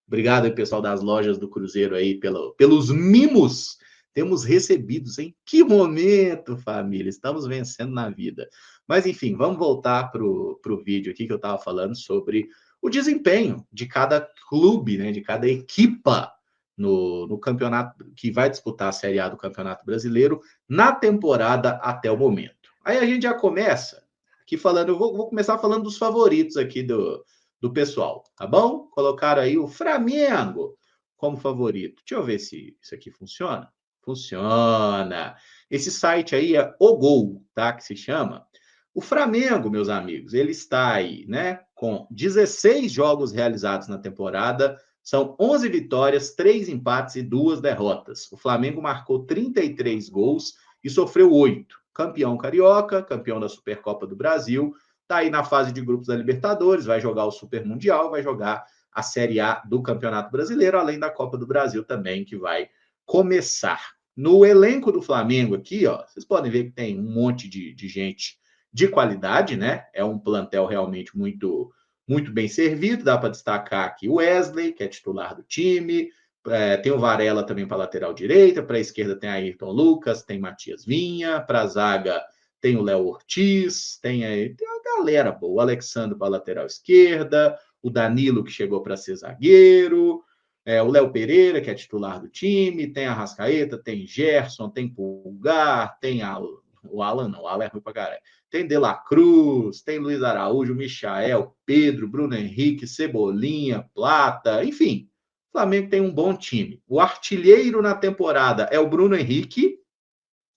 Obrigado aí, pessoal das lojas do Cruzeiro aí pelos mimos. Temos recebidos em que momento, família? Estamos vencendo na vida. Mas, enfim, vamos voltar para o vídeo aqui que eu estava falando sobre o desempenho de cada clube, né, de cada equipa no campeonato que vai disputar a Série A do Campeonato Brasileiro na temporada até o momento. Aí a gente já começa aqui falando, eu vou começar falando dos favoritos aqui do pessoal, tá bom? Colocaram aí o Flamengo como favorito. Deixa eu ver se isso aqui funciona. Funciona. Esse site aí é O Gol, tá? Que se chama. O Flamengo, meus amigos, ele está aí, né? Com 16 jogos realizados na temporada, são 11 vitórias, 3 empates e 2 derrotas. O Flamengo marcou 33 gols e sofreu 8. Campeão carioca, campeão da Supercopa do Brasil, está aí na fase de grupos da Libertadores, vai jogar o Super Mundial, vai jogar a Série A do Campeonato Brasileiro, além da Copa do Brasil também, que vai começar. No elenco do Flamengo aqui, ó, vocês podem ver que tem um monte de gente de qualidade, né? É um plantel realmente muito bem servido. Dá para destacar aqui o Wesley, que é titular do time. Tem o Varela também para a lateral direita. Para a esquerda tem Ayrton Lucas, tem Matias Vinha. Para a zaga tem o Léo Ortiz. Tem uma galera boa. O Alexandre para a lateral esquerda. O Danilo, que chegou para ser zagueiro. O Léo Pereira, que é titular do time. Tem a Arrascaeta, tem Gerson, tem Pulgar, tem o Alan, não, o Alan é ruim pra caralho. Tem De La Cruz, tem Luiz Araújo, Michael, Pedro, Bruno Henrique, Cebolinha, Plata, enfim. O Flamengo tem um bom time. O artilheiro na temporada é o Bruno Henrique,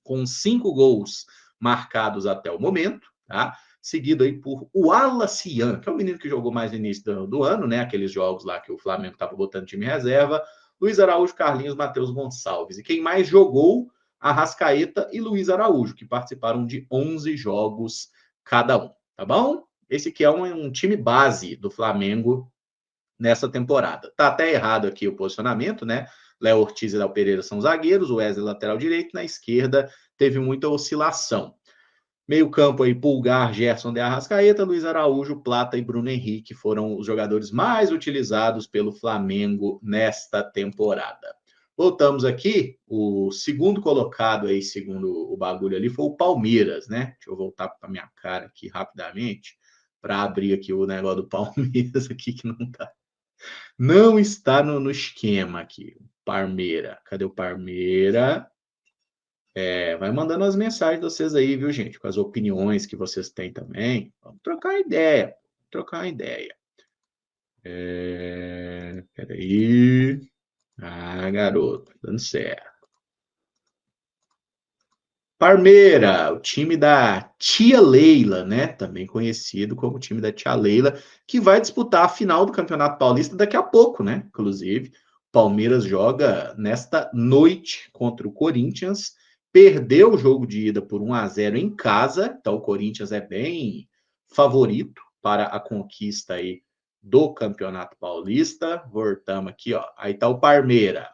com 5 gols marcados até o momento, tá? Seguido aí por o Alacian, que é o menino que jogou mais no início do ano, né? Aqueles jogos lá que o Flamengo estava botando time reserva. Luiz Araújo, Carlinhos, Matheus Gonçalves. E quem mais jogou? Arrascaeta e Luiz Araújo, que participaram de 11 jogos cada um, tá bom? Esse aqui é um time base do Flamengo nessa temporada. Tá até errado aqui o posicionamento, né? Léo Ortiz e Léo Pereira são zagueiros, o Wesley lateral direito, na esquerda teve muita oscilação. Meio campo aí, Pulgar, Gerson de Arrascaeta, Luiz Araújo, Plata e Bruno Henrique foram os jogadores mais utilizados pelo Flamengo nesta temporada. Voltamos aqui, o segundo colocado aí, segundo o bagulho ali, foi o Palmeiras, né? Deixa eu voltar para minha cara aqui rapidamente, para abrir aqui o negócio do Palmeiras aqui, que não está no esquema aqui. Parmeira. Cadê o Parmeira? Vai mandando as mensagens de vocês aí, viu, gente? Com as opiniões que vocês têm também. Vamos trocar ideia. Trocar uma ideia. Peraí. Ah, garoto. Dando certo. Parmeira, o time da Tia Leila, né? Também conhecido como time da Tia Leila, que vai disputar a final do Campeonato Paulista daqui a pouco, né? Inclusive, Palmeiras joga nesta noite contra o Corinthians. Perdeu o jogo de ida por 1-0 em casa, então o Corinthians é bem favorito para a conquista aí do Campeonato Paulista. Voltamos aqui, ó. Aí tá o Parmeira.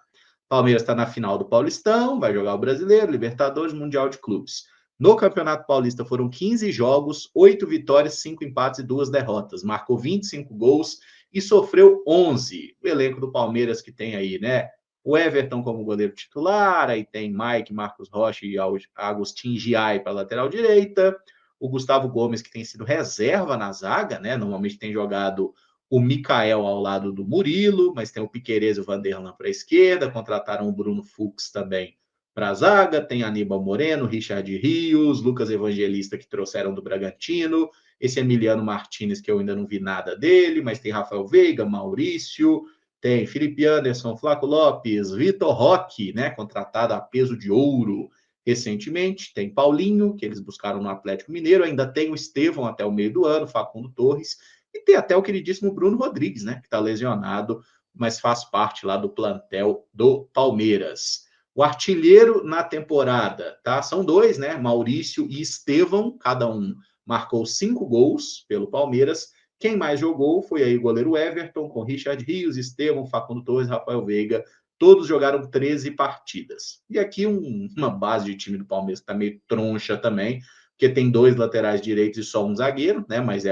Palmeiras está na final do Paulistão, vai jogar o Brasileiro, Libertadores, Mundial de Clubes. No Campeonato Paulista foram 15 jogos, 8 vitórias, 5 empates e 2 derrotas. Marcou 25 gols e sofreu 11. O elenco do Palmeiras que tem aí, né? O Everton como goleiro titular, aí tem Mike, Marcos Rocha e Agustin Giai para a lateral direita. O Gustavo Gomes, que tem sido reserva na zaga, né? Normalmente tem jogado o Mikael ao lado do Murilo, mas tem o Piquerez e o Vanderlan para a esquerda, contrataram o Bruno Fux também para a zaga, tem Aníbal Moreno, Richard Rios, Lucas Evangelista, que trouxeram do Bragantino, esse Emiliano Martinez, que eu ainda não vi nada dele, mas tem Rafael Veiga, Maurício, tem Felipe Anderson, Flaco Lopes, Vitor Roque, né, contratado a peso de ouro recentemente, tem Paulinho, que eles buscaram no Atlético Mineiro, ainda tem o Estevão até o meio do ano, Facundo Torres, e tem até o queridíssimo Bruno Rodrigues, né? Que está lesionado, mas faz parte lá do plantel do Palmeiras. O artilheiro na temporada, tá? São dois, né? Maurício e Estevão, cada um marcou 5 gols pelo Palmeiras. Quem mais jogou foi aí o goleiro Everton, com Richard Rios, Estevão, Facundo Torres, Rafael Veiga. Todos jogaram 13 partidas. E aqui uma base de time do Palmeiras que está meio troncha também, porque tem 2 laterais direitos e só um zagueiro, né? Mas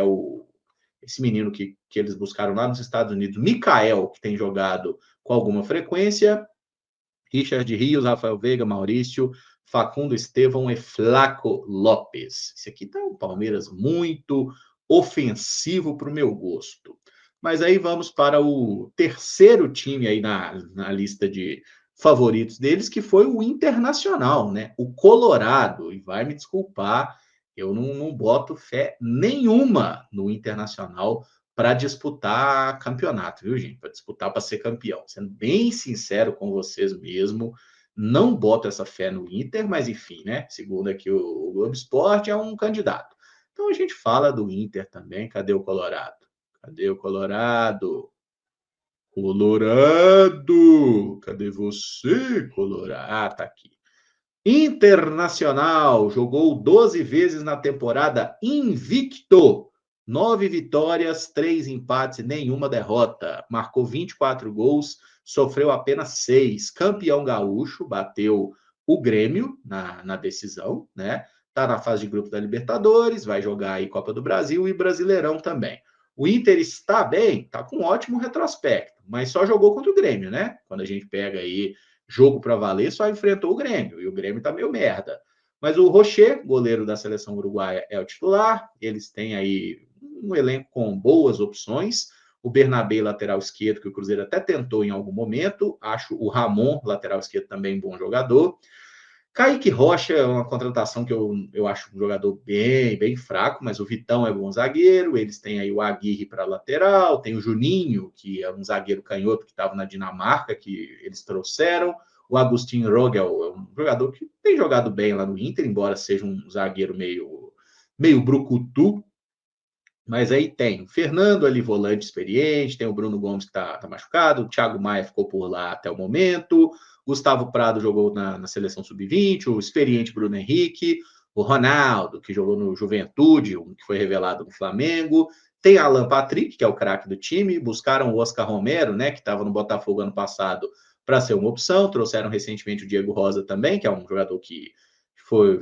esse menino que eles buscaram lá nos Estados Unidos, Mikael, que tem jogado com alguma frequência, Richard Rios, Rafael Veiga, Maurício, Facundo Estevão e Flaco Lopes. Esse aqui tá um Palmeiras muito ofensivo para o meu gosto. Mas aí vamos para o terceiro time aí na lista de favoritos deles, que foi o Internacional, né? O Colorado. E vai me desculpar, eu não boto fé nenhuma no Internacional para disputar campeonato, viu, gente? Para disputar para ser campeão. Sendo bem sincero com vocês mesmo, não boto essa fé no Inter, mas enfim, né? Segundo aqui o Globo Esporte, é um candidato. Então a gente fala do Inter também. Cadê o Colorado? Cadê o Colorado? Colorado! Cadê você, Colorado? Ah, tá aqui. Internacional jogou 12 vezes na temporada invicto. 9 vitórias, 3 empates e nenhuma derrota. Marcou 24 gols, sofreu apenas 6. Campeão gaúcho, bateu o Grêmio na decisão, né? Tá na fase de grupo da Libertadores, vai jogar aí Copa do Brasil e Brasileirão também. O Inter está bem, tá com um ótimo retrospecto, mas só jogou contra o Grêmio, né? Quando a gente pega aí jogo para valer, só enfrentou o Grêmio, e o Grêmio tá meio merda. Mas o Rocher, goleiro da seleção uruguaia, é o titular. Eles têm aí um elenco com boas opções. O Bernabé, lateral esquerdo, que o Cruzeiro até tentou em algum momento. Acho o Ramon, lateral esquerdo, também bom jogador. Kaique Rocha é uma contratação que eu acho um jogador bem fraco, mas o Vitão é bom zagueiro. Eles têm aí o Aguirre para lateral, tem o Juninho, que é um zagueiro canhoto que estava na Dinamarca, que eles trouxeram. O Agustin Rogel é um jogador que tem jogado bem lá no Inter, embora seja um zagueiro meio brucutu. Mas aí tem o Fernando ali, volante experiente, tem o Bruno Gomes que tá machucado, o Thiago Maia ficou por lá até o momento, Gustavo Prado jogou na seleção sub-20, o experiente Bruno Henrique, o Ronaldo, que jogou no Juventude, que foi revelado no Flamengo, tem Alan Patrick, que é o craque do time, buscaram o Oscar Romero, né, que estava no Botafogo ano passado, para ser uma opção, trouxeram recentemente o Diego Rosa também, que é um jogador que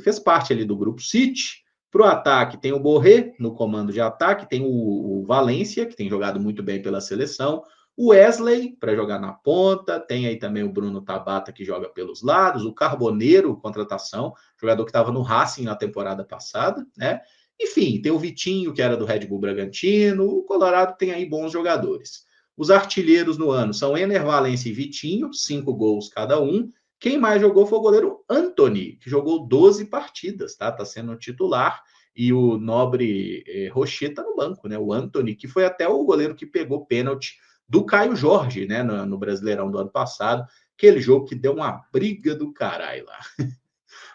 fez parte ali do grupo City. Para o ataque, tem o Borré no comando de ataque, tem o Valência, que tem jogado muito bem pela seleção, o Wesley para jogar na ponta, tem aí também o Bruno Tabata, que joga pelos lados, o Carboneiro, contratação, jogador que estava no Racing na temporada passada, né? Enfim, tem o Vitinho, que era do Red Bull Bragantino, o Colorado tem aí bons jogadores. Os artilheiros no ano são Ener Valencia e Vitinho, 5 gols cada um. Quem mais jogou foi o goleiro Antony, que jogou 12 partidas, tá? Tá sendo titular. E o nobre Rocher tá no banco, né? O Antony, que foi até o goleiro que pegou pênalti do Caio Jorge, né? No Brasileirão do ano passado. Aquele jogo que deu uma briga do caralho lá.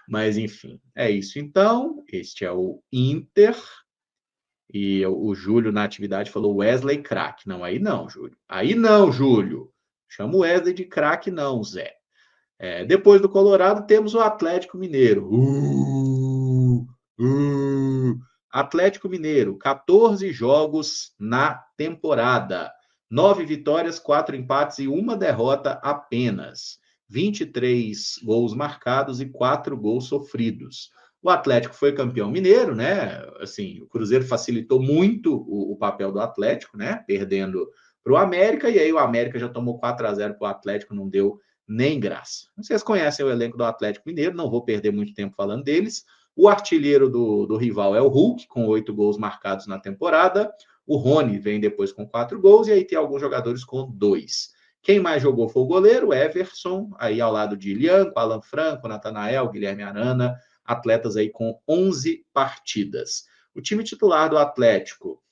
Mas, enfim, é isso. Então, este é o Inter. E o Júlio, na atividade, falou Wesley craque. Não, aí não, Júlio. Aí não, Júlio. Chama o Wesley de craque, não, Zé. Depois do Colorado, temos o Atlético Mineiro. Atlético Mineiro, 14 jogos na temporada. 9 vitórias, 4 empates e uma derrota apenas. 23 gols marcados e 4 gols sofridos. O Atlético foi campeão mineiro, né? Assim, o Cruzeiro facilitou muito o papel do Atlético, né? Perdendo para o América, e aí o América já tomou 4-0 para o Atlético, não deu nem graça. Vocês conhecem o elenco do Atlético Mineiro, não vou perder muito tempo falando deles. O artilheiro do rival é o Hulk, com 8 gols marcados na temporada. O Rony vem depois com 4 gols, e aí tem alguns jogadores com 2. Quem mais jogou foi o goleiro, Everson, aí ao lado de Ilianco, Alan Franco, Natanael, Guilherme Arana, atletas aí com 11 partidas. O time titular do Atlético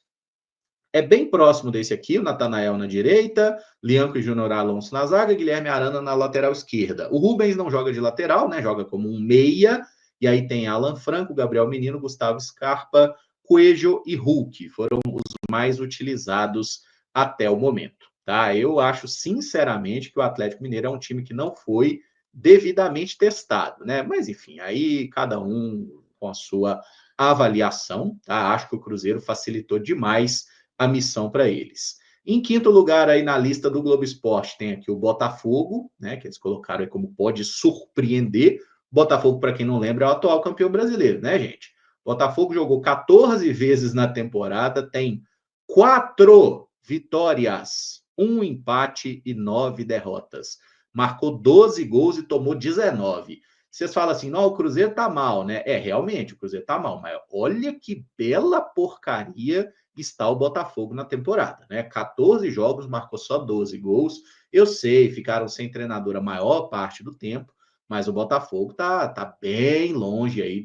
é bem próximo desse aqui, o Natanael na direita, Lianco e Júnior Alonso na zaga, Guilherme Arana na lateral esquerda. O Rubens não joga de lateral, né? Joga como um meia, e aí tem Alan Franco, Gabriel Menino, Gustavo Scarpa, Coelho e Hulk. Foram os mais utilizados até o momento, tá? Eu acho, sinceramente, que o Atlético Mineiro é um time que não foi devidamente testado, né? Mas, enfim, aí cada um com a sua avaliação, tá? Acho que o Cruzeiro facilitou demais a missão para eles. Em quinto lugar, aí na lista do Globo Esporte, tem aqui o Botafogo, né, que eles colocaram aí como pode surpreender. Botafogo, para quem não lembra, é o atual campeão brasileiro, né, gente? Botafogo jogou 14 vezes na temporada, tem 4 vitórias, 1 empate e 9 derrotas. Marcou 12 gols e tomou 19. Vocês falam assim, não, o Cruzeiro tá mal, né? Realmente, o Cruzeiro tá mal, mas olha que bela porcaria está o Botafogo na temporada, né? 14 jogos, marcou só 12 gols. Eu sei, ficaram sem treinador a maior parte do tempo, mas o Botafogo tá bem longe aí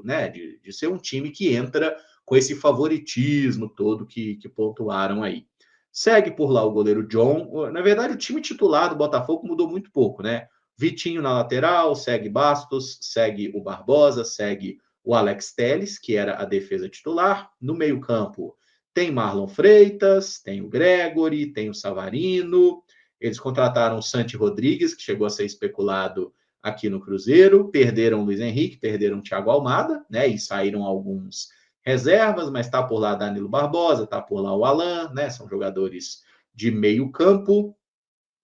né, de ser um time que entra com esse favoritismo todo que pontuaram aí. Segue por lá o goleiro John. Na verdade, o time titular do Botafogo mudou muito pouco, né? Vitinho na lateral, segue Bastos, segue o Barbosa, segue o Alex Telles, que era a defesa titular. No meio-campo tem Marlon Freitas, tem o Gregory, tem o Savarino. Eles contrataram o Santi Rodrigues, que chegou a ser especulado aqui no Cruzeiro. Perderam o Luiz Henrique, perderam o Thiago Almada, né? E saíram alguns reservas, mas está por lá Danilo Barbosa, está por lá o Alan, né? São jogadores de meio campo.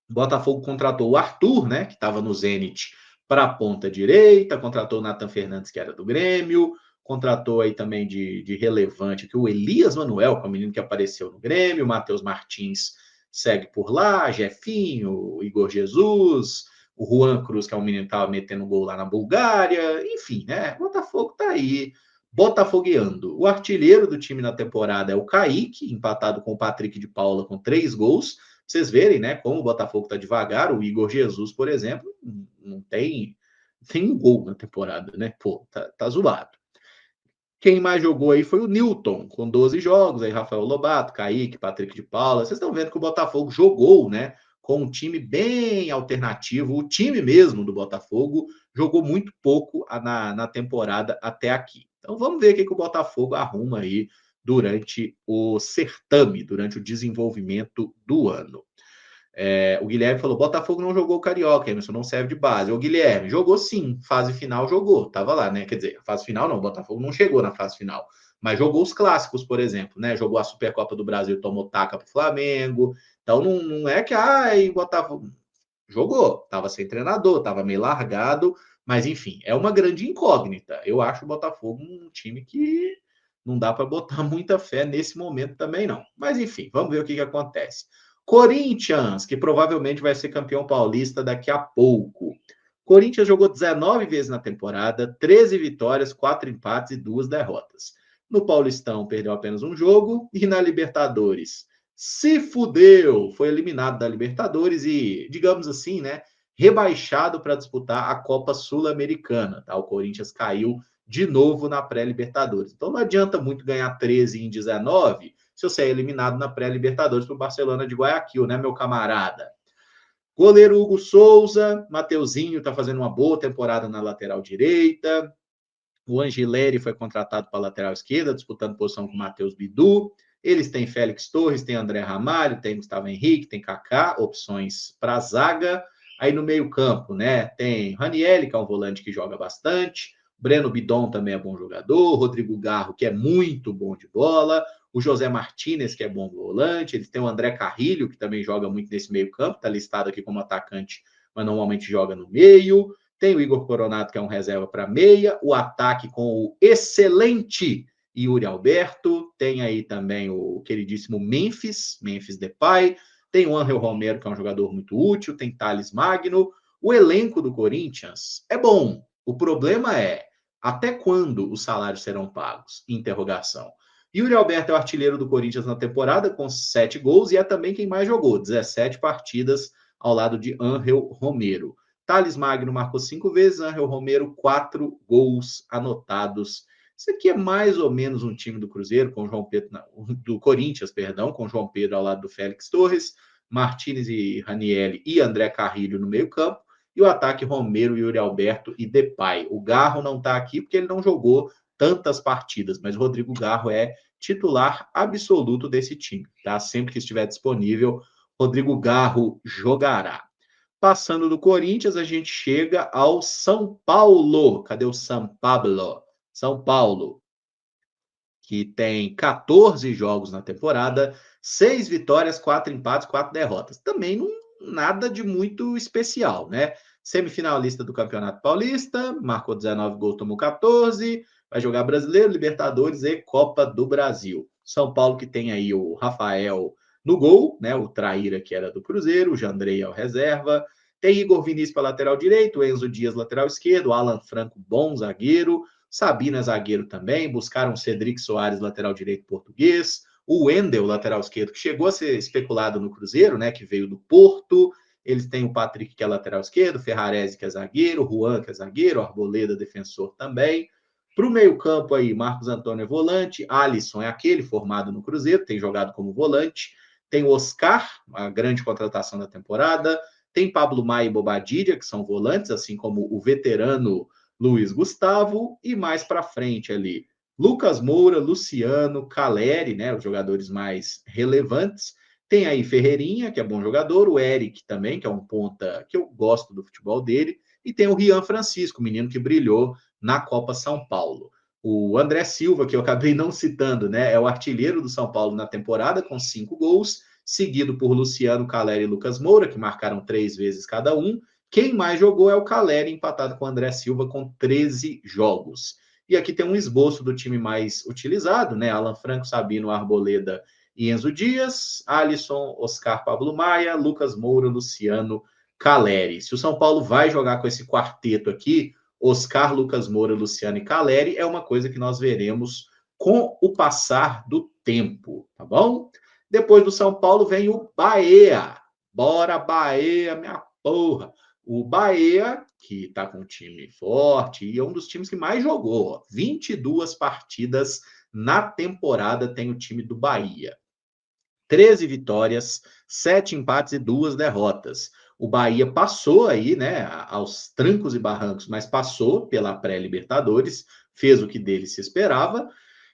O Botafogo contratou o Arthur, né? Que estava no Zenit, para a ponta direita, contratou o Nathan Fernandes, que era do Grêmio, contratou aí também de relevante que o Elias Manuel, que é o menino que apareceu no Grêmio, o Matheus Martins segue por lá, Jefinho, o Igor Jesus, o Juan Cruz, que é um menino que estava metendo gol lá na Bulgária, enfim, né? O Botafogo tá aí botafogueando. O artilheiro do time na temporada é o Kaique, empatado com o Patrick de Paula com 3 gols. Vocês verem, né, como o Botafogo tá devagar. O Igor Jesus, por exemplo, não tem um gol na temporada, né? Pô, tá zoado. Quem mais jogou aí foi o Newton, com 12 jogos, aí Rafael Lobato, Kaique, Patrick de Paula. Vocês estão vendo que o Botafogo jogou, né, com um time bem alternativo. O time mesmo do Botafogo jogou muito pouco na temporada até aqui. Então vamos ver o que o Botafogo arruma aí durante o certame, durante o desenvolvimento do ano. O Guilherme falou: Botafogo não jogou o Carioca, Emerson, não serve de base. O Guilherme jogou sim, fase final jogou, tava lá, né? Quer dizer, fase final não, o Botafogo não chegou na fase final, mas jogou os clássicos, por exemplo, né? Jogou a Supercopa do Brasil, tomou taca pro Flamengo. Então não é que o Botafogo jogou, tava sem treinador, tava meio largado, mas enfim, é uma grande incógnita. Eu acho o Botafogo um time que não dá para botar muita fé nesse momento também, não. Mas enfim, vamos ver o que acontece. Corinthians, que provavelmente vai ser campeão paulista daqui a pouco. Corinthians jogou 19 vezes na temporada, 13 vitórias, 4 empates e 2 derrotas. No Paulistão, perdeu apenas um jogo, e na Libertadores, se fudeu, foi eliminado da Libertadores e, digamos assim, né, rebaixado para disputar a Copa Sul-Americana. Tá? O Corinthians caiu de novo na pré-Libertadores. Então não adianta muito ganhar 13 em 19 se você é eliminado na pré-Libertadores para o Barcelona de Guayaquil, né, meu camarada? Goleiro Hugo Souza, Mateuzinho está fazendo uma boa temporada na lateral direita. O Angileri foi contratado para a lateral esquerda, disputando posição com o Matheus Bidu. Eles têm Félix Torres, tem André Ramalho, tem Gustavo Henrique, tem Kaká, opções para a zaga. Aí no meio-campo, né, tem Ranieri, que é um volante que joga bastante. Breno Bidon também é bom jogador. Rodrigo Garro, que é muito bom de bola. O José Martinez, que é bom volante. Eles têm o André Carrilho, que também joga muito nesse meio-campo, está listado aqui como atacante, mas normalmente joga no meio. Tem o Igor Coronato, que é um reserva para meia, o ataque com o excelente Yuri Alberto, tem aí também o queridíssimo Memphis Depay, tem o Ángel Romero, que é um jogador muito útil, tem Thales Magno. O elenco do Corinthians é bom. O problema é, até quando os salários serão pagos? Interrogação. Yuri Alberto é o artilheiro do Corinthians na temporada, com 7 gols, e é também quem mais jogou, 17 partidas ao lado de Ángel Romero. Thales Magno marcou 5 vezes, Ángel Romero, 4 gols anotados. Isso aqui é mais ou menos um time do Cruzeiro, com João Pedro, do Corinthians, perdão, com João Pedro ao lado do Félix Torres, Martínez e Ranieri e André Carrilho no meio-campo, e o ataque Romero, Yuri Alberto e Depay. O Garro não está aqui porque ele não jogou tantas partidas, mas o Rodrigo Garro é titular absoluto desse time, tá? Sempre que estiver disponível, Rodrigo Garro jogará. Passando do Corinthians, a gente chega ao São Paulo. Cadê o São Paulo? São Paulo, que tem 14 jogos na temporada, 6 vitórias, 4 empates, 4 derrotas. Também não nada de muito especial, né? Semifinalista do Campeonato Paulista, marcou 19 gols, tomou 14, vai jogar Brasileiro, Libertadores e Copa do Brasil. São Paulo que tem aí o Rafael no gol, né? O Traíra, que era do Cruzeiro, o Jandrei é o reserva. Tem Igor Vinícius para lateral direito, Enzo Dias lateral esquerdo, Alan Franco, bom zagueiro, Sabina zagueiro também, buscaram Cedric Soares lateral direito português, o Wendel lateral esquerdo, que chegou a ser especulado no Cruzeiro, né, que veio do Porto. Eles têm o Patrick, que é lateral esquerdo, Ferrarese, que é zagueiro, Juan, que é zagueiro, Arboleda, defensor também. Para o meio-campo aí, Marcos Antônio é volante, Alisson é aquele formado no Cruzeiro, tem jogado como volante. Tem o Oscar, a grande contratação da temporada. Tem Pablo Maia e Bobadilla, que são volantes, assim como o veterano Luiz Gustavo. E mais para frente ali, Lucas Moura, Luciano, Caleri, né, os jogadores mais relevantes. Tem aí Ferreirinha, que é bom jogador, o Eric também, que é um ponta que eu gosto do futebol dele, e tem o Rian Francisco, menino que brilhou na Copa São Paulo. O André Silva, que eu acabei não citando, né, é o artilheiro do São Paulo na temporada, com 5 gols, seguido por Luciano, Caleri e Lucas Moura, que marcaram 3 vezes cada um. Quem mais jogou é o Caleri, empatado com o André Silva, com 13 jogos. E aqui tem um esboço do time mais utilizado, né? Alan Franco, Sabino, Arboleda e Enzo Dias, Alisson, Oscar, Pablo Maia, Lucas Moura, Luciano, Caleri. Se o São Paulo vai jogar com esse quarteto aqui, Oscar, Lucas Moura, Luciano e Caleri, é uma coisa que nós veremos com o passar do tempo, tá bom? Depois do São Paulo vem o Bahia. Bora, Bahia, minha porra. O Bahia, que está com um time forte e é um dos times que mais jogou. 22 partidas na temporada tem o time do Bahia. 13 vitórias, 7 empates e 2 derrotas. O Bahia passou aí, né, aos trancos e barrancos, mas passou pela pré-Libertadores, fez o que dele se esperava.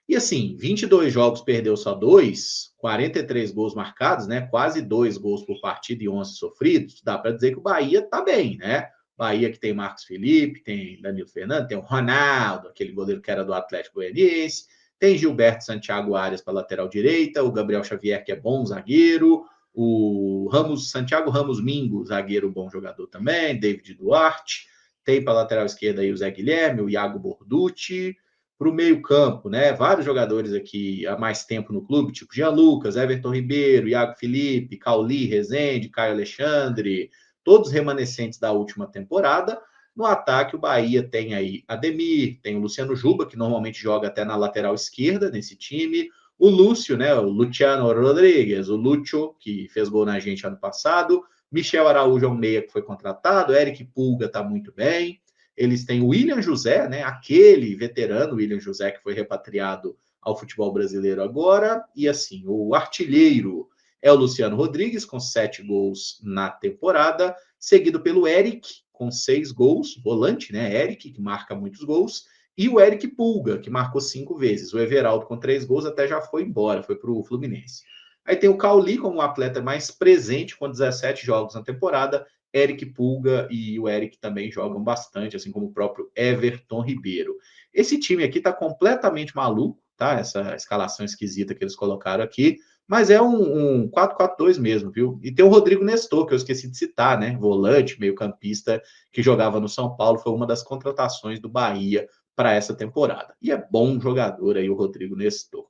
E assim, 22 jogos, perdeu só 2, 43 gols marcados, né? Quase 2 gols por partida e 11 sofridos. Dá para dizer que o Bahia tá bem, né? Bahia que tem Marcos Felipe, tem Danilo Fernando, tem o Ronaldo, aquele goleiro que era do Atlético Goianiense, tem Gilberto Santiago Arias para lateral direita, o Gabriel Xavier, que é bom zagueiro, o Santiago Ramos Mingo, zagueiro bom jogador também, David Duarte, tem para lateral esquerda aí o Zé Guilherme, o Iago Borducci. Para o meio-campo, né? Vários jogadores aqui há mais tempo no clube, tipo Jean Lucas, Everton Ribeiro, Iago Felipe, Cauli, Rezende, Caio Alexandre, todos remanescentes da última temporada. No ataque, o Bahia tem aí Ademir, tem o Luciano Juba, que normalmente joga até na lateral esquerda nesse time, o Lúcio, né? O Luciano Rodrigues, o Lúcio, que fez gol na gente ano passado, Michel Araújo é um meia que foi contratado, Eric Pulga está muito bem. Eles têm o William José, né? Aquele veterano William José que foi repatriado ao futebol brasileiro agora. E assim, o artilheiro é o Luciano Rodrigues, com 7 gols na temporada, seguido pelo Eric, com 6 gols, volante, né? Eric, que marca muitos gols, e o Eric Pulga, que marcou 5 vezes. O Everaldo, com 3 gols, até já foi embora, foi para o Fluminense. Aí tem o Cauli como o atleta mais presente, com 17 jogos na temporada, Eric Pulga e o Eric também jogam bastante, assim como o próprio Everton Ribeiro. Esse time aqui está completamente maluco, tá? Essa escalação esquisita que eles colocaram aqui, mas é um 4-4-2 mesmo, viu? E tem o Rodrigo Nestor, que eu esqueci de citar, né? Volante, meio-campista, que jogava no São Paulo, foi uma das contratações do Bahia para essa temporada. E é bom jogador aí o Rodrigo Nestor.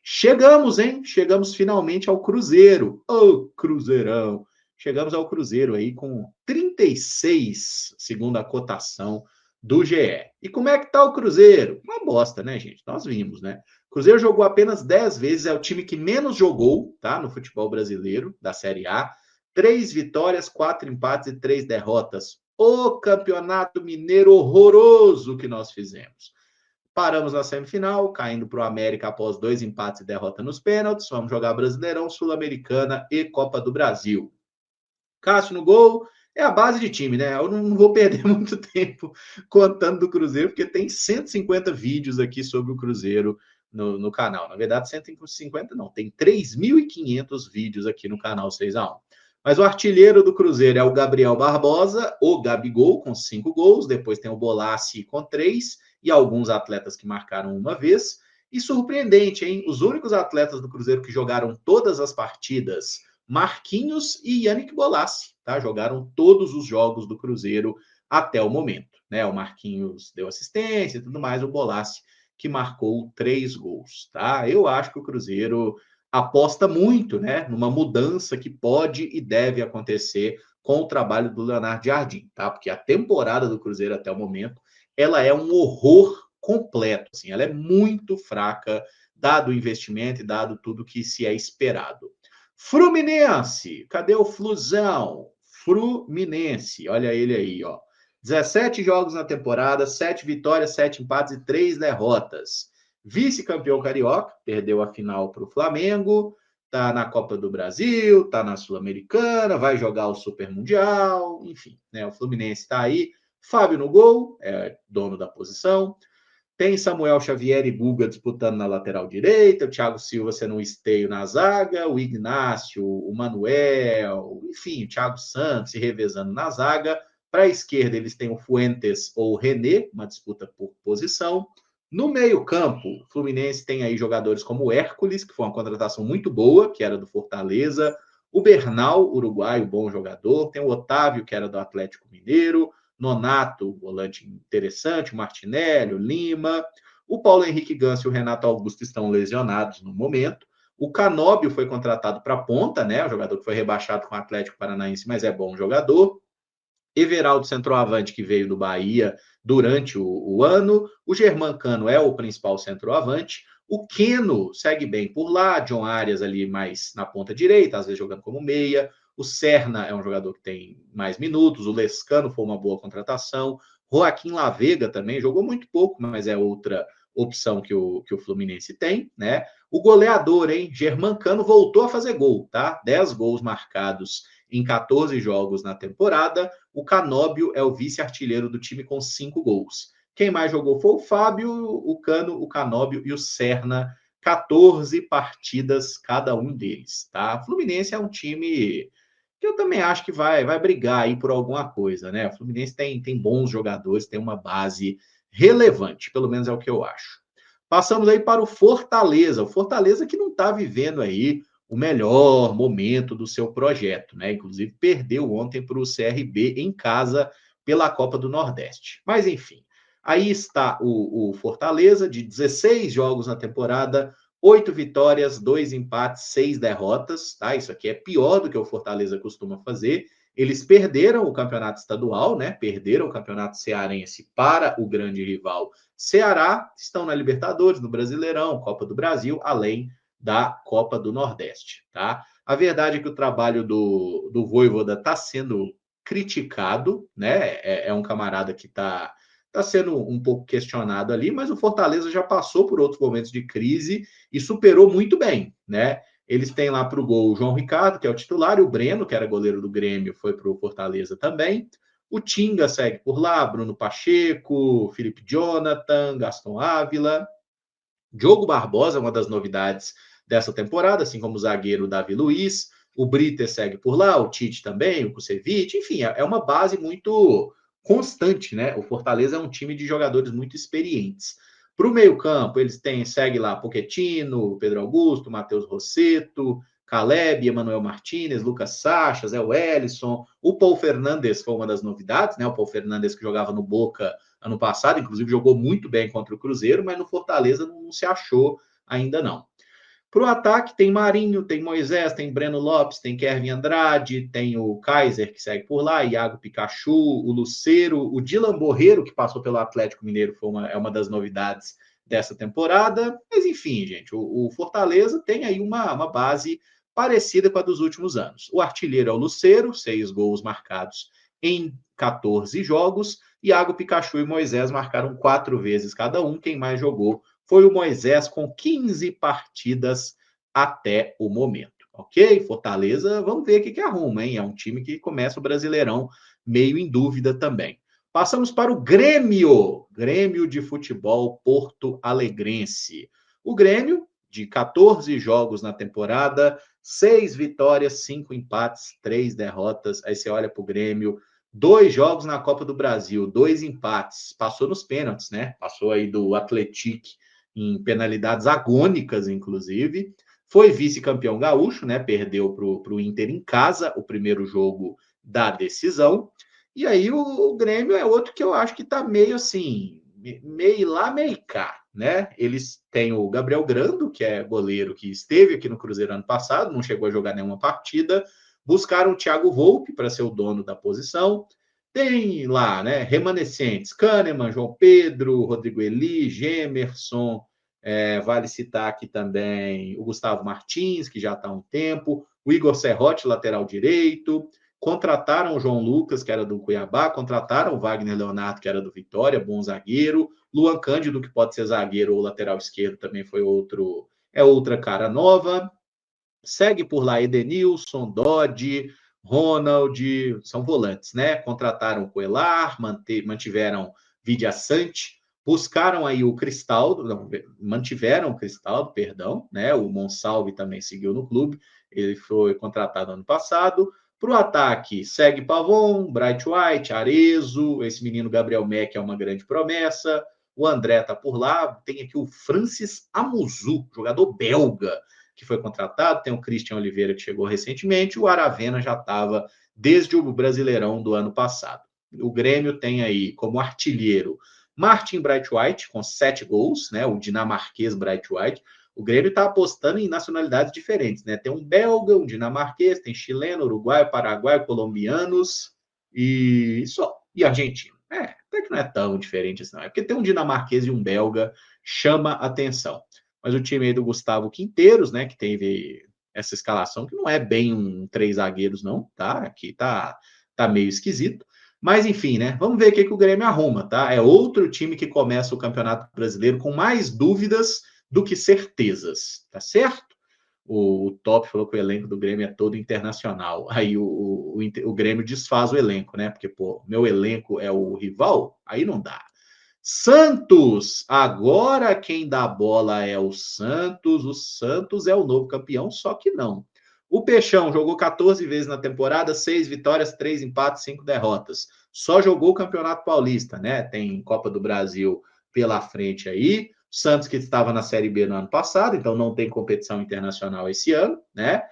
Chegamos, hein? Chegamos finalmente ao Cruzeiro. Ô, Cruzeirão! Chegamos ao Cruzeiro aí com 36, segundo a cotação do GE. E como é que tá o Cruzeiro? Uma bosta, né, gente? Nós vimos, né? O Cruzeiro jogou apenas 10 vezes, é o time que menos jogou, tá? No futebol brasileiro, da Série A. 3 vitórias, 4 empates e 3 derrotas. O campeonato mineiro horroroso que nós fizemos. Paramos na semifinal, caindo para o América após 2 empates e derrota nos pênaltis. Vamos jogar Brasileirão, Sul-Americana e Copa do Brasil. Cássio no gol, é a base de time, né? Eu não vou perder muito tempo contando do Cruzeiro, porque tem 150 vídeos aqui sobre o Cruzeiro no canal. Na verdade, 150 não, tem 3.500 vídeos aqui no canal 6x1. Mas o artilheiro do Cruzeiro é o Gabriel Barbosa, o Gabigol, com 5 gols. Depois tem o Bolassi com 3 e alguns atletas que marcaram uma vez. E surpreendente, hein? Os únicos atletas do Cruzeiro que jogaram todas as partidas, Marquinhos e Yannick Bolassi, tá? Jogaram todos os jogos do Cruzeiro até o momento, né? O Marquinhos deu assistência e tudo mais, o Bolassi que marcou 3 gols, tá? Eu acho que o Cruzeiro aposta muito, né, numa mudança que pode e deve acontecer com o trabalho do Leonardo Jardim, tá? Porque a temporada do Cruzeiro até o momento, ela é um horror completo, assim, ela é muito fraca, dado o investimento e dado tudo que se é esperado. Fluminense, cadê o Flusão? Fluminense, olha ele aí, ó. 17 jogos na temporada, 7 vitórias, 7 empates e 3 derrotas. Vice-campeão carioca, perdeu a final para o Flamengo, tá na Copa do Brasil, tá na Sul-Americana, vai jogar o Super Mundial, enfim, né? O Fluminense está aí. Fábio no gol, é dono da posição. Tem Samuel Xavier e Guga disputando na lateral direita, o Thiago Silva sendo um esteio na zaga, o Ignácio, o Manuel, enfim, o Thiago Santos se revezando na zaga. Para a esquerda, eles têm o Fuentes ou o René, uma disputa por posição. No meio-campo, o Fluminense tem aí jogadores como o Hércules, que foi uma contratação muito boa, que era do Fortaleza, o Bernal, uruguaio, bom jogador, tem o Otávio, que era do Atlético Mineiro, Nonato, volante interessante, o Martinelli, o Lima, o Paulo Henrique Ganso e o Renato Augusto estão lesionados no momento. O Canóbio foi contratado para ponta, né? O jogador que foi rebaixado com o Atlético Paranaense, mas é bom jogador. Everaldo, centroavante, que veio do Bahia durante o ano. O Germancano é o principal centroavante. O Queno segue bem por lá. John Arias ali mais na ponta direita, às vezes jogando como meia. O Serna é um jogador que tem mais minutos. O Lescano foi uma boa contratação. Joaquim Lavega também jogou muito pouco, mas é outra opção que o Fluminense tem, né? O goleador, hein? Germancano voltou a fazer gol, tá? 10 gols marcados em 14 jogos na temporada. O Canóbio é o vice-artilheiro do time com 5 gols. Quem mais jogou foi o Fábio, o Cano, o Canóbio e o Serna. 14 partidas cada um deles, tá? Fluminense é um time que eu também acho que vai brigar aí por alguma coisa, né? O Fluminense tem bons jogadores, tem uma base relevante, pelo menos é o que eu acho. Passamos aí para o Fortaleza. O Fortaleza que não está vivendo aí o melhor momento do seu projeto, né? Inclusive perdeu ontem para o CRB em casa pela Copa do Nordeste. Mas enfim, aí está o Fortaleza de 16 jogos na temporada, 8 vitórias, 2 empates, 6 derrotas, tá? Isso aqui é pior do que o Fortaleza costuma fazer. Eles perderam o campeonato estadual, né? Perderam o campeonato cearense para o grande rival Ceará, estão na Libertadores, no Brasileirão, Copa do Brasil, além da Copa do Nordeste, tá? A verdade é que o trabalho do Vojvoda está sendo criticado, né? É um camarada que está sendo um pouco questionado ali, mas o Fortaleza já passou por outros momentos de crise e superou muito bem, né? Eles têm lá para o gol o João Ricardo, que é o titular, e o Breno, que era goleiro do Grêmio, foi para o Fortaleza também. O Tinga segue por lá, Bruno Pacheco, Felipe Jonathan, Gaston Ávila. Diogo Barbosa é uma das novidades dessa temporada, assim como o zagueiro Davi Luiz. O Briter segue por lá, o Tite também, o Kusevich. Enfim, é uma base muito constante, né? O Fortaleza é um time de jogadores muito experientes. Para o meio-campo, eles têm, segue lá, Pochettino, Pedro Augusto, Matheus Rosseto, Caleb, Emanuel Martinez, Lucas Sacha, Zé Wellison. O Paul Fernandes foi uma das novidades, né? O Paul Fernandes que jogava no Boca ano passado, inclusive jogou muito bem contra o Cruzeiro, mas no Fortaleza não se achou ainda não. Para o ataque tem Marinho, tem Moisés, tem Breno Lopes, tem Kevin Andrade, tem o Kaiser que segue por lá, Iago Pikachu, o Luceiro, o Dylan Borreiro que passou pelo Atlético Mineiro é uma das novidades dessa temporada. Mas enfim, gente, o Fortaleza tem aí uma base parecida com a dos últimos anos. O artilheiro é o Luceiro, 6 gols marcados em 14 jogos. Iago Pikachu e Moisés marcaram 4 vezes cada um. Quem mais jogou foi o Moisés, com 15 partidas até o momento. Ok? Fortaleza, vamos ver o que arruma, hein? É um time que começa o Brasileirão meio em dúvida também. Passamos para o Grêmio, Grêmio de Futebol Porto Alegrense. O Grêmio, de 14 jogos na temporada, 6 vitórias, 5 empates, 3 derrotas. Aí você olha para o Grêmio, 2 jogos na Copa do Brasil, 2 empates, passou nos pênaltis, né? Passou aí do Atlético em penalidades agônicas, inclusive. Foi vice-campeão gaúcho, né? Perdeu para o Inter em casa o primeiro jogo da decisão. E aí o Grêmio é outro que eu acho que está meio assim, meio lá, meio cá, né? Eles têm o Gabriel Grando, que é goleiro que esteve aqui no Cruzeiro ano passado, não chegou a jogar nenhuma partida. Buscaram o Thiago Volpe para ser o dono da posição. Tem lá, né, remanescentes, Kahneman, João Pedro, Rodrigo Eli, Gemerson, vale citar aqui também o Gustavo Martins, que já está há um tempo, o Igor Serrote, lateral direito, contrataram o João Lucas, que era do Cuiabá, contrataram o Wagner Leonardo, que era do Vitória, bom zagueiro, Luan Cândido, que pode ser zagueiro ou lateral esquerdo, também foi outra cara nova. Segue por lá Edenilson, Dodge, Ronald, são volantes, né? Contrataram o Coelar, mantiveram Vidia Sante, buscaram aí o Cristaldo, não, mantiveram o Cristaldo, perdão, né? O Monsalve também seguiu no clube, ele foi contratado ano passado. Para o ataque, segue Pavon, Bright White, Arezo, esse menino Gabriel Mack é uma grande promessa, o André tá por lá, tem aqui o Francis Amuzu, jogador belga, que foi contratado, tem o Christian Oliveira, que chegou recentemente, o Aravena já estava desde o Brasileirão do ano passado. O Grêmio tem aí como artilheiro Martin Bright White, com 7 gols, né? O dinamarquês Bright White. O Grêmio está apostando em nacionalidades diferentes, né? Tem um belga, um dinamarquês, tem chileno, uruguaio, paraguaio, colombianos e só. E argentino. Até que não é tão diferente assim, não. É porque tem um dinamarquês e um belga, chama atenção. Mas o time aí do Gustavo Quinteiros, né, que teve essa escalação, que não é bem um 3 zagueiros, não, tá? Aqui tá meio esquisito. Mas enfim, né? Vamos ver o que o Grêmio arruma, tá? É outro time que começa o Campeonato Brasileiro com mais dúvidas do que certezas, tá certo? O Top falou que o elenco do Grêmio é todo internacional. Aí o Grêmio desfaz o elenco, né? Porque, pô, meu elenco é o rival, aí não dá. Santos, agora quem dá bola é o Santos. O Santos é o novo campeão, só que não. O Peixão jogou 14 vezes na temporada, 6 vitórias, 3 empates, 5 derrotas. Só jogou o Campeonato Paulista, né? Tem Copa do Brasil pela frente aí. Santos que estava na Série B no ano passado, então não tem competição internacional esse ano, né?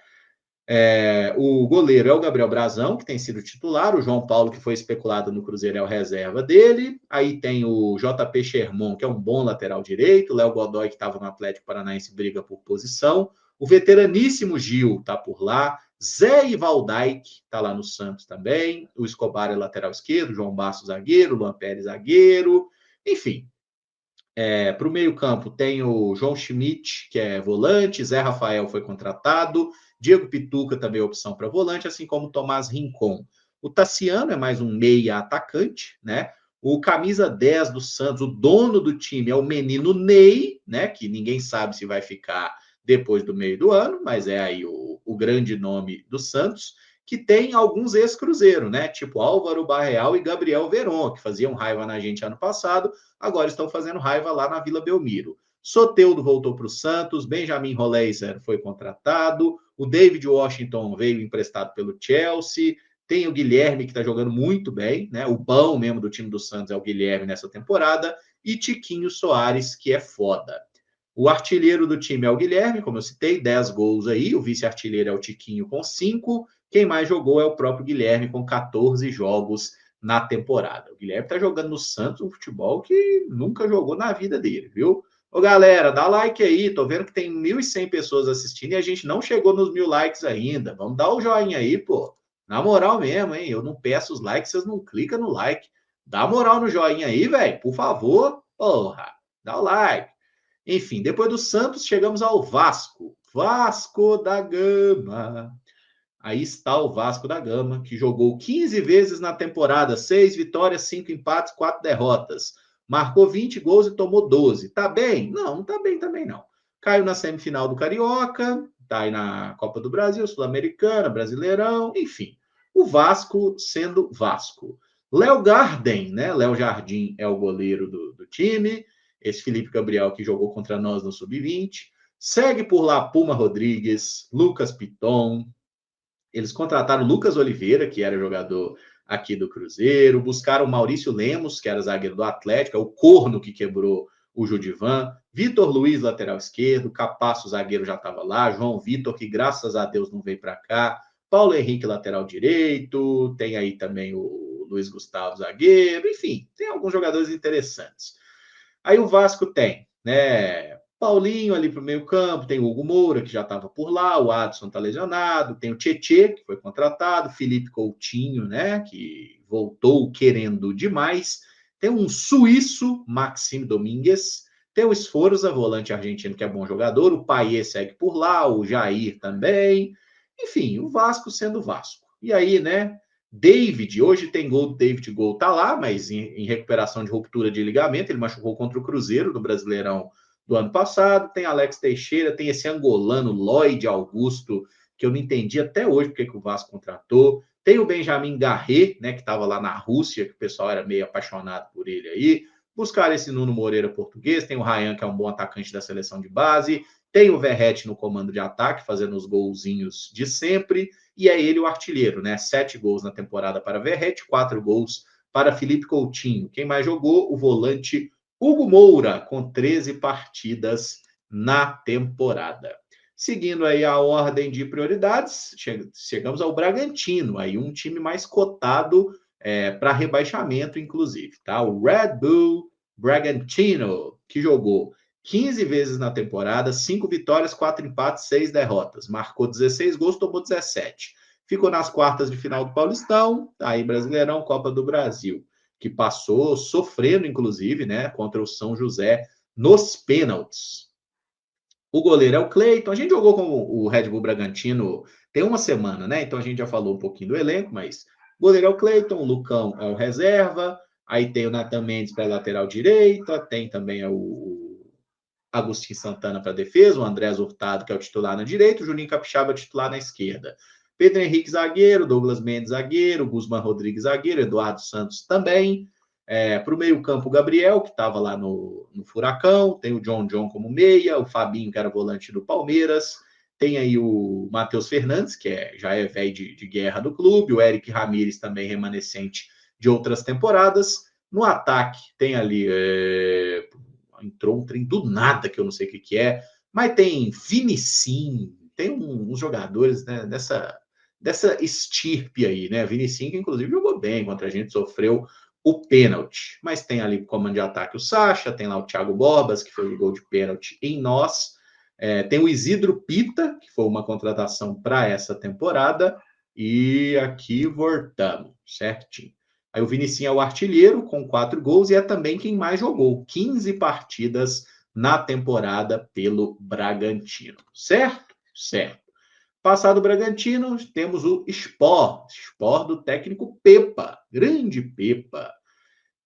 O goleiro é o Gabriel Brazão, que tem sido titular. O João Paulo, que foi especulado no Cruzeiro, é o reserva dele. Aí tem o JP Sherman, que é um bom lateral direito. O Léo Godoy, que estava no Atlético Paranaense, briga por posição. O veteraníssimo Gil está por lá. Zé Ivaldaique está lá no Santos também. O Escobar é lateral esquerdo. João Basso, zagueiro. Luan Pérez, zagueiro. Enfim, para o meio-campo tem o João Schmidt, que é volante, Zé Rafael foi contratado, Diego Pituca também é opção para volante, assim como o Tomás Rincon. O Tassiano é mais um meia atacante, né? O camisa 10 do Santos, o dono do time é o menino Ney, né? Que ninguém sabe se vai ficar depois do meio do ano, mas é aí o grande nome do Santos, que tem alguns ex-cruzeiro, né? Tipo Álvaro Barreal e Gabriel Veron, que faziam raiva na gente ano passado, agora estão fazendo raiva lá na Vila Belmiro. Soteudo voltou para o Santos, Benjamin Roleiser foi contratado, o David Washington veio emprestado pelo Chelsea, tem o Guilherme, que está jogando muito bem, né? O bom mesmo do time do Santos é o Guilherme nessa temporada, e Tiquinho Soares, que é foda. O artilheiro do time é o Guilherme, como eu citei, 10 gols aí, o vice-artilheiro é o Tiquinho com 5, quem mais jogou é o próprio Guilherme com 14 jogos na temporada. O Guilherme tá jogando no Santos um futebol que nunca jogou na vida dele, viu? Ô, galera, dá like aí. Tô vendo que tem 1.100 pessoas assistindo e a gente não chegou nos 1.000 likes ainda. Vamos dar o joinha aí, pô. Na moral mesmo, hein? Eu não peço os likes, vocês não clicam no like. Dá moral no joinha aí, velho. Por favor. Porra, dá o like. Enfim, depois do Santos, chegamos ao Vasco. Vasco da Gama. Aí está o Vasco da Gama, que jogou 15 vezes na temporada, 6 vitórias, 5 empates, 4 derrotas. Marcou 20 gols e tomou 12. Tá bem? Não, não tá bem também não. Caiu na semifinal do Carioca, tá aí na Copa do Brasil, Sul-Americana, Brasileirão, enfim. O Vasco sendo Vasco. Léo Garden, né? Léo Jardim é o goleiro do time. Esse Felipe Gabriel que jogou contra nós no Sub-20. Segue por lá Puma Rodrigues, Lucas Piton, eles contrataram o Lucas Oliveira, que era jogador aqui do Cruzeiro, buscaram o Maurício Lemos, que era zagueiro do Atlético, é o corno que quebrou o Judivan, Vitor Luiz, lateral esquerdo, Capasso, zagueiro, já estava lá, João Vitor, que graças a Deus não veio para cá, Paulo Henrique, lateral direito, tem aí também o Luiz Gustavo, zagueiro, enfim, tem alguns jogadores interessantes. Aí o Vasco tem né? Paulinho ali para o meio campo, tem o Hugo Moura, que já estava por lá, o Adson está lesionado, tem o Tietê, que foi contratado, Felipe Coutinho, né, que voltou querendo demais, tem um suíço, Maxime Domingues, tem o Sforza, volante argentino, que é bom jogador, o Payet segue por lá, o Jair também, enfim, o Vasco sendo Vasco. E aí, né, David, hoje tem gol do David Gol, tá lá, mas em recuperação de ruptura de ligamento, ele machucou contra o Cruzeiro no Brasileirão do ano passado, tem Alex Teixeira, tem esse angolano Lloyd Augusto, que eu não entendi até hoje porque que o Vasco contratou, tem o Benjamin Garret, né, que estava lá na Rússia, que o pessoal era meio apaixonado por ele aí, buscaram esse Nuno Moreira português, tem o Ryan, que é um bom atacante da seleção de base, tem o Verratti no comando de ataque, fazendo os golzinhos de sempre, e é ele o artilheiro, né? 7 gols na temporada para Verratti, 4 gols para Felipe Coutinho. Quem mais jogou? O volante Hugo Moura, com 13 partidas na temporada. Seguindo aí a ordem de prioridades, chegamos ao Bragantino, aí um time mais cotado para rebaixamento, inclusive, tá? O Red Bull Bragantino, que jogou 15 vezes na temporada, 5 vitórias, 4 empates, 6 derrotas. Marcou 16 gols, tomou 17. Ficou nas quartas de final do Paulistão, aí Brasileirão, Copa do Brasil, que passou sofrendo, inclusive, né, contra o São José nos pênaltis. O goleiro é o Cleiton. A gente jogou com o Red Bull Bragantino tem uma semana, né? Então a gente já falou um pouquinho do elenco, mas o goleiro é o Cleiton, o Lucão é o reserva, aí tem o Nathan Mendes para lateral direita, tem também o Agostinho Santana para defesa, o Andrés Hurtado, que é o titular na direita, o Juninho Capixaba, titular na esquerda. Pedro Henrique, zagueiro, Douglas Mendes, zagueiro, Guzmán Rodrigues, zagueiro, Eduardo Santos também. Para o meio-campo, o Gabriel, que estava lá no Furacão, tem o John como meia, o Fabinho, que era volante do Palmeiras, tem aí o Matheus Fernandes, que já é velho de guerra do clube, o Eric Ramírez, também remanescente de outras temporadas. No ataque, tem ali entrou um trem do nada, que eu não sei o que é, mas tem Vinicim, tem uns jogadores, né, dessa estirpe aí, né? Vinicim, que inclusive jogou bem contra a gente, sofreu o pênalti. Mas tem ali o comando de ataque o Sacha, tem lá o Thiago Borbas, que foi o gol de pênalti em nós. Tem o Isidro Pita, que foi uma contratação para essa temporada. E aqui voltamos, certinho. Aí o Vinicinho é o artilheiro, com 4 gols, e é também quem mais jogou. 15 partidas na temporada pelo Bragantino. Certo? Certo. Passado o Bragantino, temos o Sport do técnico Pepa, grande Pepa.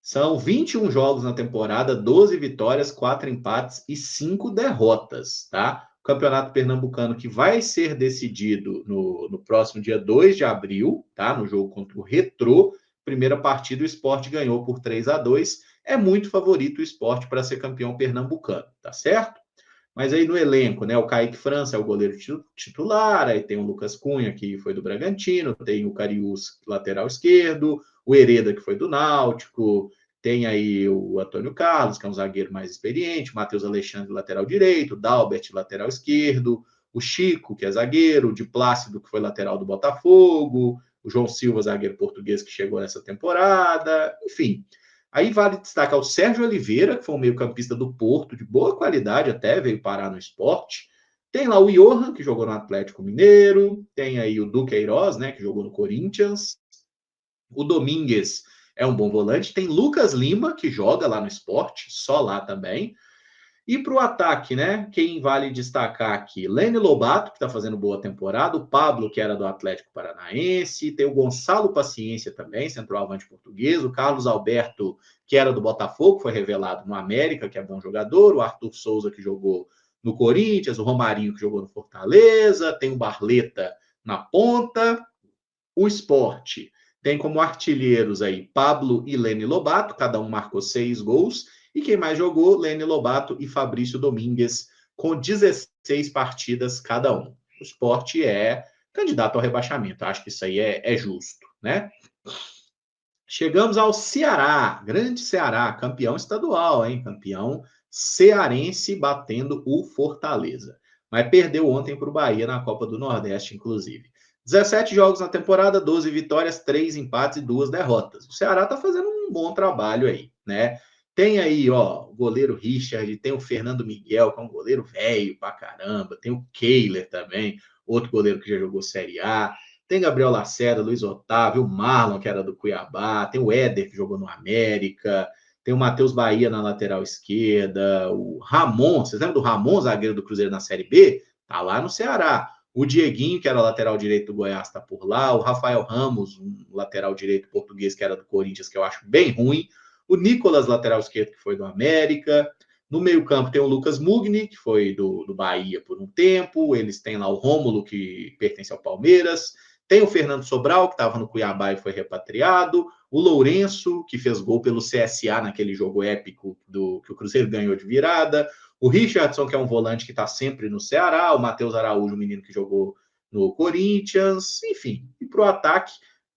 São 21 jogos na temporada, 12 vitórias, 4 empates e 5 derrotas, tá? O Campeonato Pernambucano que vai ser decidido no próximo dia 2 de abril, tá? No jogo contra o Retrô. Primeira partida, o Sport ganhou por 3-2. É muito favorito o Sport para ser campeão pernambucano, tá certo? Mas aí no elenco, né? O Kaique França é o goleiro titular, aí tem o Lucas Cunha, que foi do Bragantino, tem o Cariús, lateral esquerdo, o Hereda, que foi do Náutico, tem aí o Antônio Carlos, que é um zagueiro mais experiente, o Matheus Alexandre, lateral direito, o Dalbert, lateral esquerdo, o Chico, que é zagueiro, o Di Plácido, que foi lateral do Botafogo, o João Silva, zagueiro português, que chegou nessa temporada, enfim. Aí vale destacar o Sérgio Oliveira, que foi um meio-campista do Porto, de boa qualidade até, veio parar no esporte. Tem lá o Johan, que jogou no Atlético Mineiro. Tem aí o Duqueiroz, né, que jogou no Corinthians. O Domingues é um bom volante. Tem Lucas Lima, que joga lá no esporte, só lá também. E para o ataque, né? Quem vale destacar aqui? Lene Lobato, que está fazendo boa temporada, o Pablo, que era do Atlético Paranaense, tem o Gonçalo Paciência também, centroavante português, o Carlos Alberto, que era do Botafogo, foi revelado no América, que é bom jogador, o Arthur Souza, que jogou no Corinthians, o Romarinho, que jogou no Fortaleza, tem o Barleta na ponta, o Esporte tem como artilheiros aí Pablo e Lene Lobato, cada um marcou 6 gols. E quem mais jogou? Lene Lobato e Fabrício Domingues, com 16 partidas cada um. O Esporte é candidato ao rebaixamento. Acho que isso aí é justo, né? Chegamos ao Ceará, grande Ceará, campeão estadual, hein? Campeão cearense batendo o Fortaleza. Mas perdeu ontem para o Bahia na Copa do Nordeste, inclusive. 17 jogos na temporada, 12 vitórias, 3 empates e 2 derrotas. O Ceará está fazendo um bom trabalho aí, né? Tem aí, ó, o goleiro Richard, tem o Fernando Miguel, que é um goleiro velho pra caramba, tem o Kehler também, outro goleiro que já jogou Série A, tem Gabriel Lacerda, Luiz Otávio, o Marlon, que era do Cuiabá, tem o Éder, que jogou no América, tem o Matheus Bahia na lateral esquerda, o Ramon, vocês lembram do Ramon, zagueiro do Cruzeiro na Série B? Tá lá no Ceará. O Dieguinho, que era lateral direito do Goiás, tá por lá. O Rafael Ramos, um lateral direito português, que era do Corinthians, que eu acho bem ruim. O Nicolas, lateral esquerdo, que foi do América. No meio-campo tem o Lucas Mugni, que foi do Bahia por um tempo. Eles têm lá o Rômulo, que pertence ao Palmeiras. Tem o Fernando Sobral, que estava no Cuiabá e foi repatriado. O Lourenço, que fez gol pelo CSA naquele jogo épico que o Cruzeiro ganhou de virada. O Richardson, que é um volante que está sempre no Ceará. O Matheus Araújo, o menino que jogou no Corinthians. Enfim, e para o ataque,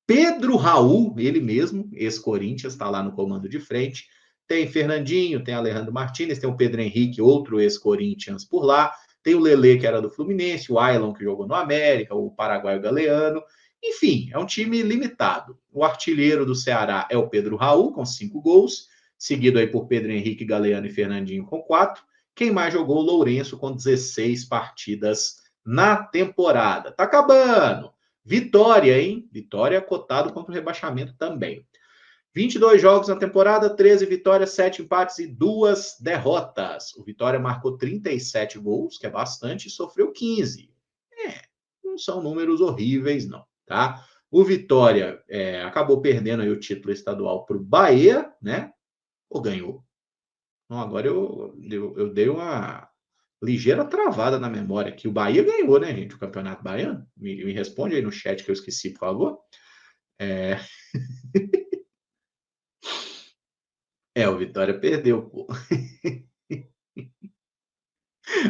Pedro Raul, ele mesmo, ex-Corinthians, está lá no comando de frente. Tem Fernandinho, tem Alejandro Martínez, tem o Pedro Henrique, outro ex-Corinthians por lá. Tem o Lele, que era do Fluminense, o Ailon, que jogou no América, o paraguaio Galeano. Enfim, é um time limitado. O artilheiro do Ceará é o Pedro Raul, com 5 gols, seguido aí por Pedro Henrique, Galeano e Fernandinho, com 4. Quem mais jogou? O Lourenço, com 16 partidas na temporada. Tá acabando! Vitória, hein? Vitória cotado contra o rebaixamento também. 22 jogos na temporada, 13 vitórias, 7 empates e 2 derrotas. O Vitória marcou 37 gols, que é bastante, e sofreu 15. Não são números horríveis, não, tá? O Vitória acabou perdendo aí o título estadual para o Bahia, né? Ou ganhou? Não, agora eu dei uma ligeira travada na memória aqui. O Bahia ganhou, né, gente? O Campeonato Baiano? Me responde aí no chat que eu esqueci, por favor. O Vitória perdeu, pô.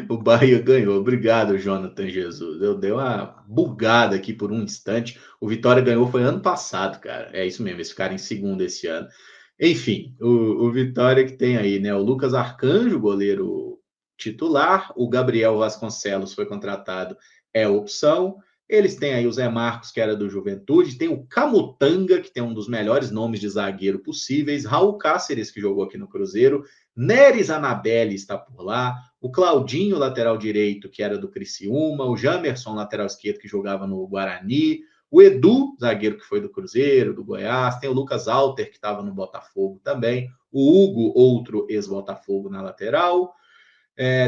O Bahia ganhou. Obrigado, Jonathan Jesus. Eu dei uma bugada aqui por um instante. O Vitória ganhou foi ano passado, cara. É isso mesmo, eles ficaram em segundo esse ano. Enfim, o Vitória que tem aí, né? O Lucas Arcanjo, goleiro titular. O Gabriel Vasconcelos foi contratado, é opção. Eles têm aí o Zé Marcos, que era do Juventude. Tem o Camutanga, que tem um dos melhores nomes de zagueiro possíveis. Raul Cáceres, que jogou aqui no Cruzeiro. Neres Anabelli está por lá. O Claudinho, lateral direito, que era do Criciúma. O Jamerson, lateral esquerdo, que jogava no Guarani. O Edu, zagueiro que foi do Cruzeiro, do Goiás. Tem o Lucas Alter, que estava no Botafogo também. O Hugo, outro ex-Botafogo na lateral.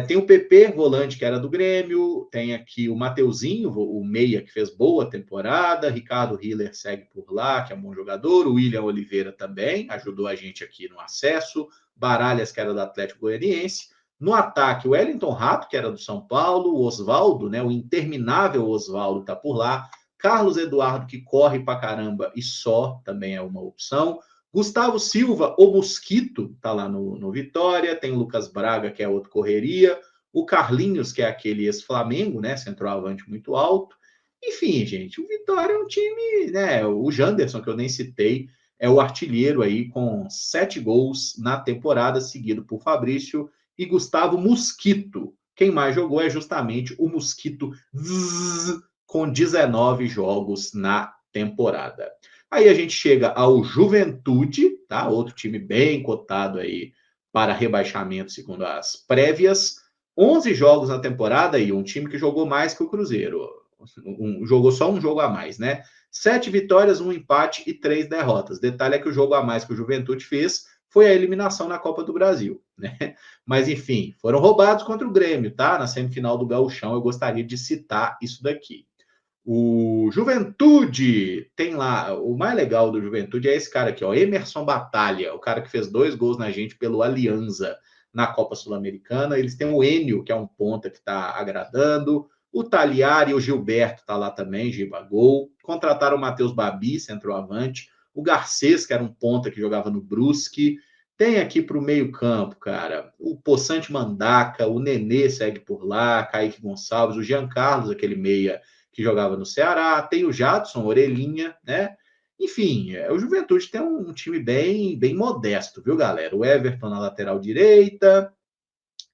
Tem o PP, volante, que era do Grêmio. Tem aqui o Mateuzinho, o meia, que fez boa temporada. Ricardo Hiller segue por lá, que é um bom jogador. O William Oliveira também ajudou a gente aqui no acesso. Baralhas, que era do Atlético Goianiense. No ataque, o Wellington Rato, que era do São Paulo. O Oswaldo, né, o interminável Oswaldo, está por lá. Carlos Eduardo, que corre pra caramba e só, também é uma opção. Gustavo Silva, o Mosquito, tá lá no Vitória. Tem o Lucas Braga, que é outro correria. O Carlinhos, que é aquele ex-Flamengo, né? Centroavante muito alto. Enfim, gente, o Vitória é um time, né? O Janderson, que eu nem citei, é o artilheiro aí com 7 gols na temporada, seguido por Fabrício e Gustavo Mosquito. Quem mais jogou é justamente o Mosquito com 19 jogos na temporada. Aí a gente chega ao Juventude, tá? Outro time bem cotado aí para rebaixamento, segundo as prévias. 11 jogos na temporada e um time que jogou mais que o Cruzeiro. Jogou só um jogo a mais, né? 7 vitórias, 1 empate e 3 derrotas. Detalhe é que o jogo a mais que o Juventude fez foi a eliminação na Copa do Brasil, né? Mas enfim, foram roubados contra o Grêmio, tá? Na semifinal do Gauchão, eu gostaria de citar isso daqui. O Juventude tem lá, o mais legal do Juventude é esse cara aqui, ó, Emerson Batalha, o cara que fez 2 gols na gente pelo Alianza na Copa Sul-Americana. Eles têm o Enio, que é um ponta que está agradando, o Taliari e o Gilberto tá lá também, Giba Gol. Contrataram o Matheus Babi, centroavante, o Garcês, que era um ponta que jogava no Brusque. Tem aqui para o meio-campo, cara, o Poçante Mandaca, o Nenê segue por lá, Kaique Gonçalves, o Jean Carlos, aquele meia que jogava no Ceará, tem o Jadson, Orelhinha, né? Enfim, o Juventude tem um time bem modesto, viu, galera? O Everton na lateral direita,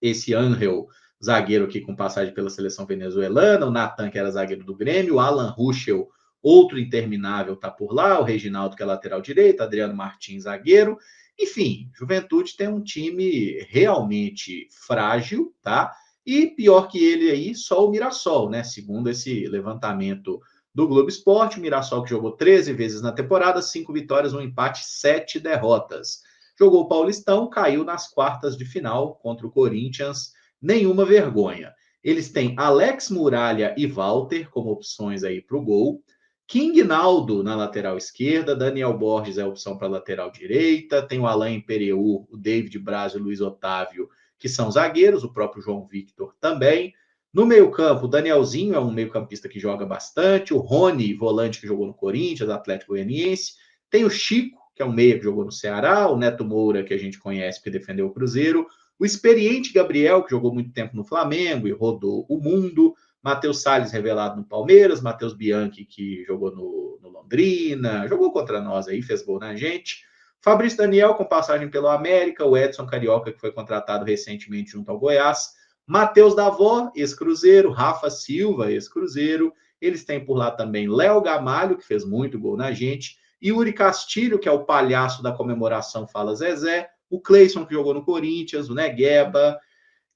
esse Angel, zagueiro aqui com passagem pela seleção venezuelana, o Natan, que era zagueiro do Grêmio, o Alan Ruschel, outro interminável, tá por lá, o Reginaldo, que é lateral direito, Adriano Martins, zagueiro, Enfim, Juventude tem um time realmente frágil, tá? E pior que ele aí, só o Mirassol, né? Segundo esse levantamento do Globo Esporte, o Mirassol que jogou 13 vezes na temporada, 5 vitórias, um empate, 7 derrotas. Jogou o Paulistão, caiu nas quartas de final contra o Corinthians, nenhuma vergonha. Eles têm Alex Muralha e Walter como opções aí para o gol. King Naldo na lateral esquerda, Daniel Borges é a opção para a lateral direita, tem o Alain Pereu, o David Braz e o Luiz Otávio, que são zagueiros, o próprio João Victor também. No meio-campo, o Danielzinho é um meio-campista que joga bastante, o Rony, volante que jogou no Corinthians, Atlético Goianiense, tem o Chico, que é um meia que jogou no Ceará, o Neto Moura, que a gente conhece, que defendeu o Cruzeiro, o experiente Gabriel, que jogou muito tempo no Flamengo e rodou o mundo, Matheus Salles revelado no Palmeiras, Matheus Bianchi, que jogou no Londrina, jogou contra nós aí, fez gol na gente. Fabrício Daniel, com passagem pelo América, o Edson Carioca, que foi contratado recentemente junto ao Goiás, Matheus Davó, ex-Cruzeiro, Rafa Silva, ex-Cruzeiro, eles têm por lá também Léo Gamalho, que fez muito gol na gente, Yuri Castilho, que é o palhaço da comemoração Fala Zezé, o Cleison, que jogou no Corinthians, o Negueba,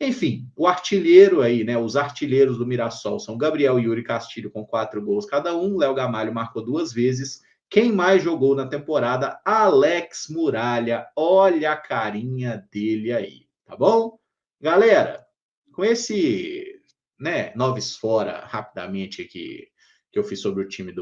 enfim, o artilheiro aí, né? Os artilheiros do Mirassol são Gabriel e Yuri Castilho com 4 gols cada um. Léo Gamalho marcou 2 vezes. Quem mais jogou na temporada? Alex Muralha. Olha a carinha dele aí, tá bom? Galera, com esse, né, noves fora rapidamente aqui que eu fiz sobre o time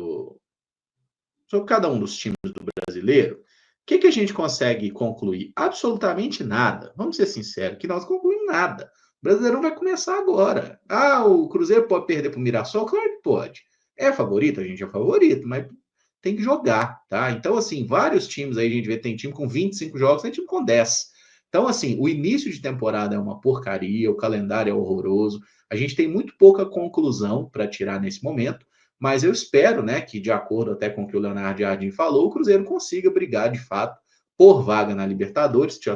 sobre cada um dos times do brasileiro, que a gente consegue concluir? Absolutamente nada. Vamos ser sinceros, que nós concluímos nada. O Brasileirão vai começar agora. Ah, o Cruzeiro pode perder para o Mirassol? Claro que pode. É favorito? A gente é favorito, mas tem que jogar, tá? Então, assim, vários times aí a gente vê, tem time com 25 jogos, tem time com 10. Então, assim, o início de temporada é uma porcaria, o calendário é horroroso, a gente tem muito pouca conclusão para tirar nesse momento, mas eu espero, né, que de acordo até com o que o Leonardo Jardim falou, o Cruzeiro consiga brigar de fato por vaga na Libertadores,